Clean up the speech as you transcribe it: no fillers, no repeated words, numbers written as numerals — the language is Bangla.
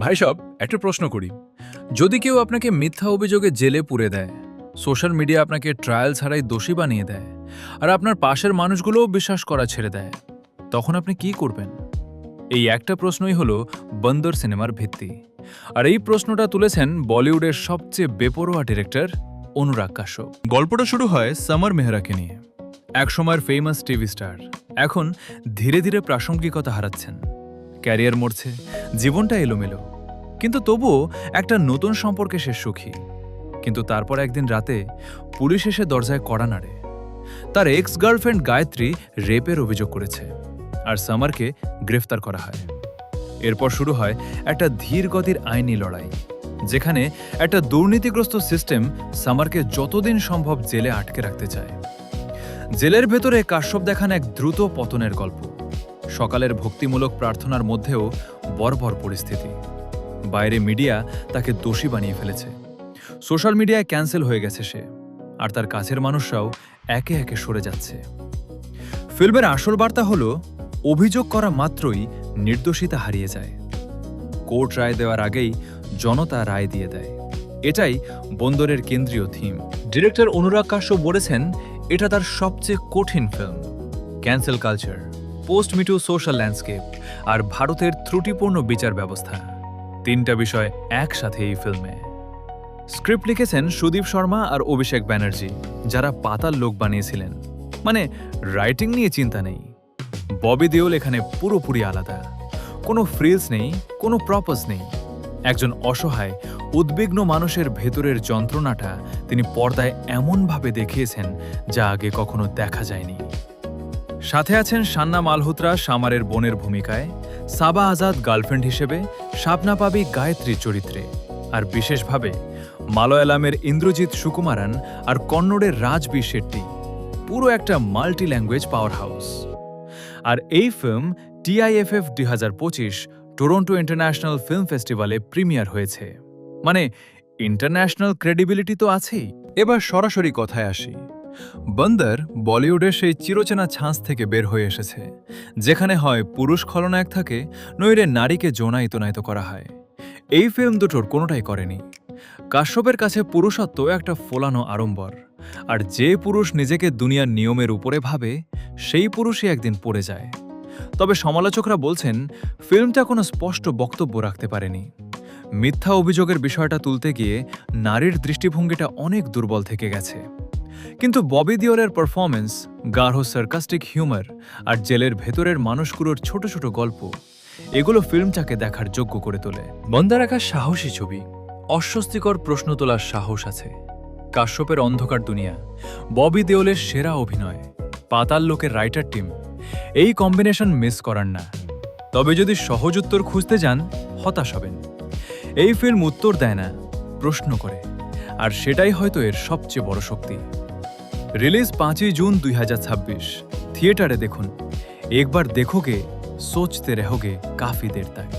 ভাই সব একটা প্রশ্ন করি, যদি কেউ আপনাকে মিথ্যা অভিযোগে জেলে পুরে দেয়, সোশ্যাল মিডিয়া আপনাকে ট্রায়াল ছাড়াই দোষী বানিয়ে দেয়, আর আপনার পাশের মানুষগুলোও বিশ্বাস করা ছেড়ে দেয়, তখন আপনি কি করবেন? এই একটা প্রশ্নই হলো বন্দর সিনেমার ভিত্তি। আর এই প্রশ্নটা তুলেছেন বলিউডের সবচেয়ে বেপরোয়া ডিরেক্টর অনুরাগ কাশ্যপ। গল্পটা শুরু হয় সমর মেহরাকে নিয়ে। একসময়ের ফেমাস টিভি স্টার, এখন ধীরে ধীরে প্রাসঙ্গিকতা হারাচ্ছেন। ক্যারিয়ার মরছে, জীবনটা এলোমেলো, কিন্তু তবুও একটা নতুন সম্পর্কে সে সুখী। কিন্তু তারপর একদিন রাতে পুলিশ এসে দরজায় কড়া নাড়ে। তার এক্স গার্লফ্রেন্ড গায়ত্রী রেপের অভিযোগ করেছে, আর সামারকে গ্রেফতার করা হয়। এরপর শুরু হয় একটা ধীর গতির আইনি লড়াই, যেখানে একটা দুর্নীতিগ্রস্ত সিস্টেম সামারকে যতদিন সম্ভব জেলে আটকে রাখতে চায়। জেলের ভেতরে কাশ্যপ দেখান এক দ্রুত পতনের গল্প। সকালের ভক্তিমূলক প্রার্থনার মধ্যেও বর্বর পরিস্থিতি। বাইরে মিডিয়া তাকে দোষী বানিয়ে ফেলেছে, সোশ্যাল মিডিয়ায় ক্যান্সেল হয়ে গেছে সে, আর তার কাছের মানুষরাও একে একে সরে যাচ্ছে। ফিল্মের আসল বার্তা হলো, অভিযোগ করা মাত্রই নির্দোষিতা হারিয়ে যায়। কোর্ট রায় দেওয়ার আগেই জনতা রায় দিয়ে দেয়। এটাই বন্দরের কেন্দ্রীয় থিম। ডিরেক্টর অনুরাগ কাশ্যপ বলেছেন, এটা তার সবচেয়ে কঠিন film. Cancel culture, post MeToo social landscape, আর ভারতের ত্রুটিপূর্ণ বিচার ব্যবস্থা, তিনটা বিষয় একসাথে এই ফিল্মে। স্ক্রিপ্ট লিখেছেন সুদীপ শর্মা আর অভিষেক ব্যানার্জি, যারা পাতাল লোক বানিয়েছিলেন। মানে রাইটিং নিয়ে চিন্তা নেই। ববি দেওল এখানে পুরোপুরি আলাদা। কোনো ফ্রিলস নেই, কোনো প্রপোজ নেই। একজন অসহায়, উদ্বিগ্ন মানুষের ভেতরের যন্ত্রণাটা তিনি পর্দায় এমনভাবে দেখিয়েছেন যা আগে কখনো দেখা যায়নি। সাথে আছেন শান্না মালহোত্রা সামারের বোনের ভূমিকায়, সাবা আজাদ গার্লফ্রেন্ড হিসেবে, শাবনা পাবি গায়ত্রীর চরিত্রে, আর বিশেষভাবে মালয়ালামের ইন্দ্রজিৎ সুকুমারান আর কন্নড়ের রাজবি শেট্টি। পুরো একটা মাল্টি ল্যাঙ্গুয়েজ পাওয়ার হাউস। আর এই film TIFF 2025 Toronto international film ফেস্টিভ্যালে প্রিমিয়ার হয়েছে। মানে ইন্টারন্যাশনাল ক্রেডিবিলিটি তো আছেই। এবার সরাসরি কথায় আসি। বন্দর বলিউডের সেই চিরচেনা ছাঁচ থেকে বের হয়ে এসেছে, যেখানে হয় পুরুষ খলনায়ক থাকে, নইলে নারীকে যৌনায়িত করা হয়। এই ফিল্ম দুটোর কোনোটাই করেনি। কাশ্যপের কাছে পুরুষত্ব একটা ফোলানো আড়ম্বর, আর যে পুরুষ নিজেকে দুনিয়ার নিয়মের উপরে ভাবে, সেই পুরুষই একদিন পড়ে যায়। তবে সমালোচকরা বলছেন, ফিল্মটা কোনো স্পষ্ট বক্তব্য রাখতে পারেনি। মিথ্যা অভিযোগের বিষয়টা তুলতে গিয়ে নারীর দৃষ্টিভঙ্গিটা অনেক দুর্বল থেকে গেছে। কিন্তু ববি দেওলের পারফরমেন্স, গাঢ় সার্কাস্টিক হিউমার, আর জেলের ভেতরের মানুষগুলোর ছোট ছোট গল্প, এগুলো ফিল্মটাকে দেখার যোগ্য করে তোলে। বন্দার একা সাহসী ছবি, অস্বস্তিকর প্রশ্ন তোলার সাহস আছে। কাশ্যপের অন্ধকার দুনিয়া, ববি দেওলের সেরা অভিনয়, পাতাল লোকের রাইটার টিম, এই কম্বিনেশন মিস করার না। তবে যদি সহজ উত্তর খুঁজতে যান, হতাশ হবেন। এই ফিল্ম উত্তর দেয় না, প্রশ্ন করে, আর সেটাই হয়তো এর সবচেয়ে বড় শক্তি। Release 5 June 2026। থিয়েটারে দেখুন। একবার দেখোগে, সোচতে রहोगे काफी देर तक।